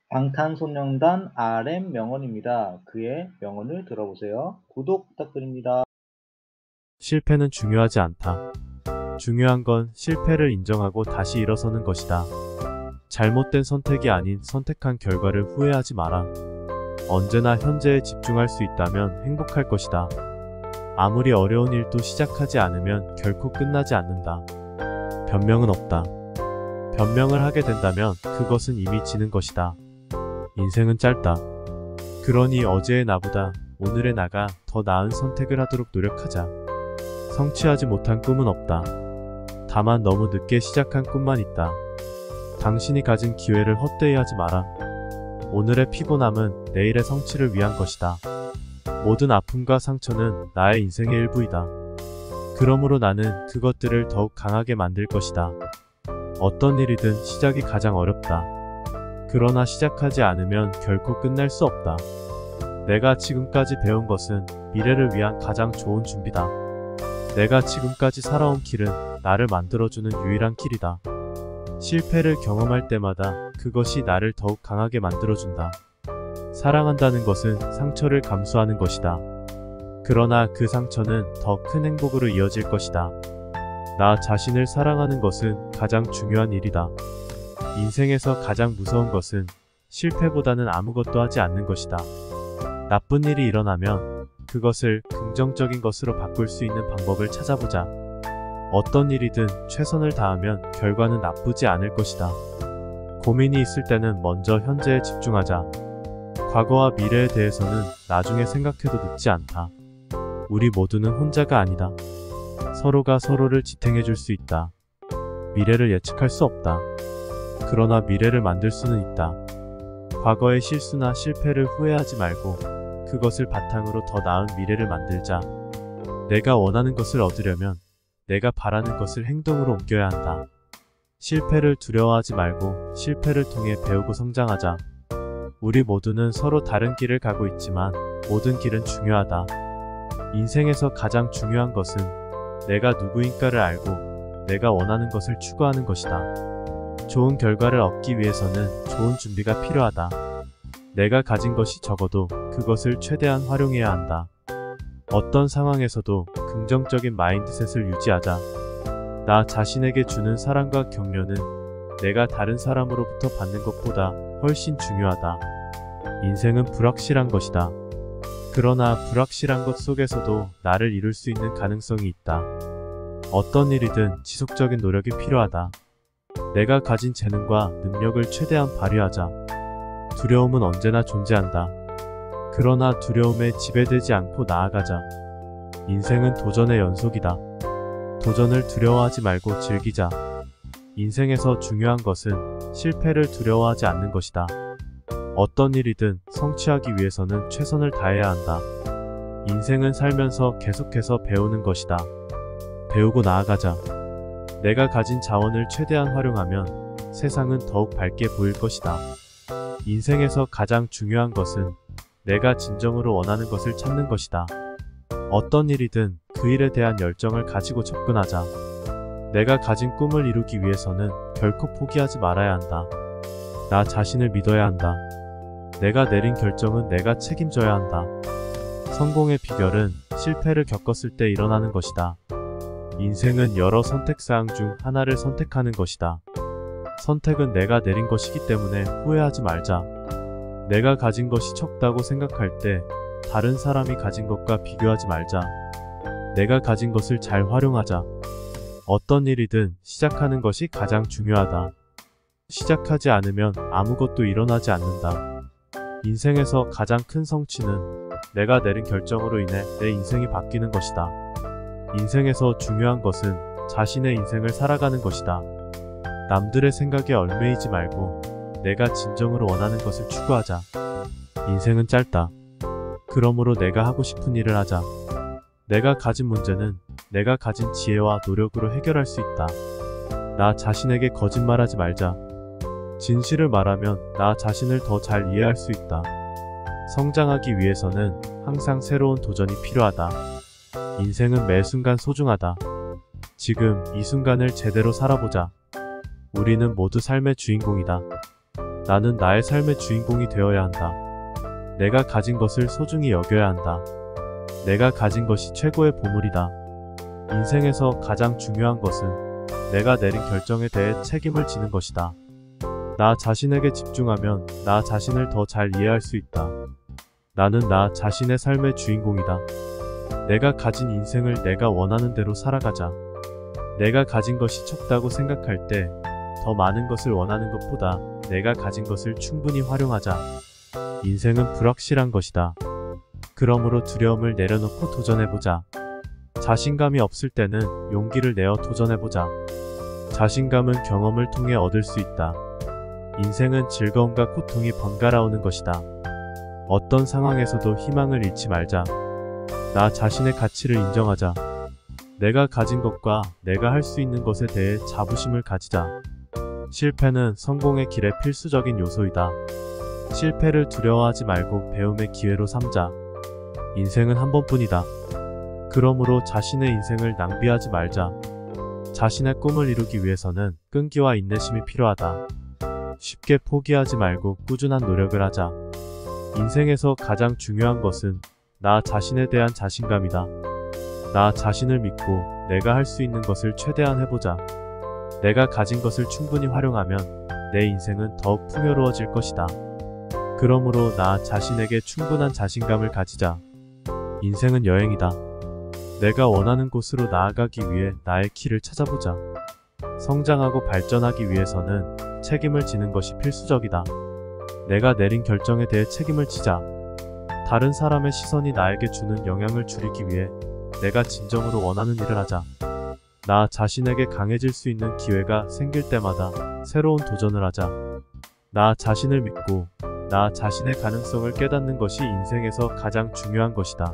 방탄소년단 RM 명언입니다. 그의 명언을 들어보세요. 구독 부탁드립니다. 실패는 중요하지 않다. 중요한 건 실패를 인정하고 다시 일어서는 것이다. 잘못된 선택이 아닌 선택한 결과를 후회하지 마라. 언제나 현재에 집중할 수 있다면 행복할 것이다. 아무리 어려운 일도 시작하지 않으면 결코 끝나지 않는다. 변명은 없다. 변명을 하게 된다면 그것은 이미 지는 것이다. 인생은 짧다. 그러니 어제의 나보다 오늘의 나가 더 나은 선택을 하도록 노력하자. 성취하지 못한 꿈은 없다. 다만 너무 늦게 시작한 꿈만 있다. 당신이 가진 기회를 헛되이 하지 마라. 오늘의 피곤함은 내일의 성취를 위한 것이다. 모든 아픔과 상처는 나의 인생의 일부이다. 그러므로 나는 그것들을 더욱 강하게 만들 것이다. 어떤 일이든 시작이 가장 어렵다. 그러나 시작하지 않으면 결코 끝날 수 없다. 내가 지금까지 배운 것은 미래를 위한 가장 좋은 준비다. 내가 지금까지 살아온 길은 나를 만들어주는 유일한 길이다. 실패를 경험할 때마다 그것이 나를 더욱 강하게 만들어준다. 사랑한다는 것은 상처를 감수하는 것이다. 그러나 그 상처는 더 큰 행복으로 이어질 것이다. 나 자신을 사랑하는 것은 가장 중요한 일이다. 인생에서 가장 무서운 것은 실패보다는 아무것도 하지 않는 것이다. 나쁜 일이 일어나면 그것을 긍정적인 것으로 바꿀 수 있는 방법을 찾아보자. 어떤 일이든 최선을 다하면 결과는 나쁘지 않을 것이다. 고민이 있을 때는 먼저 현재에 집중하자. 과거와 미래에 대해서는 나중에 생각해도 늦지 않다. 우리 모두는 혼자가 아니다. 서로가 서로를 지탱해 줄 수 있다. 미래를 예측할 수 없다. 그러나 미래를 만들 수는 있다. 과거의 실수나 실패를 후회하지 말고 그것을 바탕으로 더 나은 미래를 만들자. 내가 원하는 것을 얻으려면 내가 바라는 것을 행동으로 옮겨야 한다. 실패를 두려워하지 말고 실패를 통해 배우고 성장하자. 우리 모두는 서로 다른 길을 가고 있지만 모든 길은 중요하다. 인생에서 가장 중요한 것은 내가 누구인가를 알고 내가 원하는 것을 추구하는 것이다. 좋은 결과를 얻기 위해서는 좋은 준비가 필요하다. 내가 가진 것이 적어도 그것을 최대한 활용해야 한다. 어떤 상황에서도 긍정적인 마인드셋을 유지하자. 나 자신에게 주는 사랑과 격려는 내가 다른 사람으로부터 받는 것보다 훨씬 중요하다. 인생은 불확실한 것이다. 그러나 불확실한 것 속에서도 나를 이룰 수 있는 가능성이 있다. 어떤 일이든 지속적인 노력이 필요하다. 내가 가진 재능과 능력을 최대한 발휘하자. 두려움은 언제나 존재한다. 그러나 두려움에 지배되지 않고 나아가자. 인생은 도전의 연속이다. 도전을 두려워하지 말고 즐기자. 인생에서 중요한 것은 실패를 두려워하지 않는 것이다. 어떤 일이든 성취하기 위해서는 최선을 다해야 한다. 인생은 살면서 계속해서 배우는 것이다. 배우고 나아가자. 내가 가진 자원을 최대한 활용하면 세상은 더욱 밝게 보일 것이다. 인생에서 가장 중요한 것은 내가 진정으로 원하는 것을 찾는 것이다. 어떤 일이든 그 일에 대한 열정을 가지고 접근하자. 내가 가진 꿈을 이루기 위해서는 결코 포기하지 말아야 한다. 나 자신을 믿어야 한다. 내가 내린 결정은 내가 책임져야 한다. 성공의 비결은 실패를 겪었을 때 일어나는 것이다. 인생은 여러 선택사항 중 하나를 선택하는 것이다. 선택은 내가 내린 것이기 때문에 후회하지 말자. 내가 가진 것이 적다고 생각할 때 다른 사람이 가진 것과 비교하지 말자. 내가 가진 것을 잘 활용하자. 어떤 일이든 시작하는 것이 가장 중요하다. 시작하지 않으면 아무것도 일어나지 않는다. 인생에서 가장 큰 성취는 내가 내린 결정으로 인해 내 인생이 바뀌는 것이다. 인생에서 중요한 것은 자신의 인생을 살아가는 것이다. 남들의 생각에 얽매이지 말고 내가 진정으로 원하는 것을 추구하자. 인생은 짧다. 그러므로 내가 하고 싶은 일을 하자. 내가 가진 문제는 내가 가진 지혜와 노력으로 해결할 수 있다. 나 자신에게 거짓말하지 말자. 진실을 말하면 나 자신을 더 잘 이해할 수 있다. 성장하기 위해서는 항상 새로운 도전이 필요하다. 인생은 매 순간 소중하다. 지금 이 순간을 제대로 살아보자. 우리는 모두 삶의 주인공이다. 나는 나의 삶의 주인공이 되어야 한다. 내가 가진 것을 소중히 여겨야 한다. 내가 가진 것이 최고의 보물이다. 인생에서 가장 중요한 것은 내가 내린 결정에 대해 책임을 지는 것이다. 나 자신에게 집중하면 나 자신을 더 잘 이해할 수 있다. 나는 나 자신의 삶의 주인공이다. 내가 가진 인생을 내가 원하는 대로 살아가자. 내가 가진 것이 적다고 생각할 때 더 많은 것을 원하는 것보다 내가 가진 것을 충분히 활용하자. 인생은 불확실한 것이다. 그러므로 두려움을 내려놓고 도전해보자. 자신감이 없을 때는 용기를 내어 도전해보자. 자신감은 경험을 통해 얻을 수 있다. 인생은 즐거움과 고통이 번갈아 오는 것이다. 어떤 상황에서도 희망을 잃지 말자. 나 자신의 가치를 인정하자. 내가 가진 것과 내가 할 수 있는 것에 대해 자부심을 가지자. 실패는 성공의 길의 필수적인 요소이다. 실패를 두려워하지 말고 배움의 기회로 삼자. 인생은 한 번뿐이다. 그러므로 자신의 인생을 낭비하지 말자. 자신의 꿈을 이루기 위해서는 끈기와 인내심이 필요하다. 쉽게 포기하지 말고 꾸준한 노력을 하자. 인생에서 가장 중요한 것은 나 자신에 대한 자신감이다. 나 자신을 믿고 내가 할 수 있는 것을 최대한 해보자. 내가 가진 것을 충분히 활용하면 내 인생은 더욱 풍요로워질 것이다. 그러므로 나 자신에게 충분한 자신감을 가지자. 인생은 여행이다. 내가 원하는 곳으로 나아가기 위해 나의 길을 찾아보자. 성장하고 발전하기 위해서는 책임을 지는 것이 필수적이다. 내가 내린 결정에 대해 책임을 지자. 다른 사람의 시선이 나에게 주는 영향을 줄이기 위해 내가 진정으로 원하는 일을 하자. 나 자신에게 강해질 수 있는 기회가 생길 때마다 새로운 도전을 하자. 나 자신을 믿고 나 자신의 가능성을 깨닫는 것이 인생에서 가장 중요한 것이다.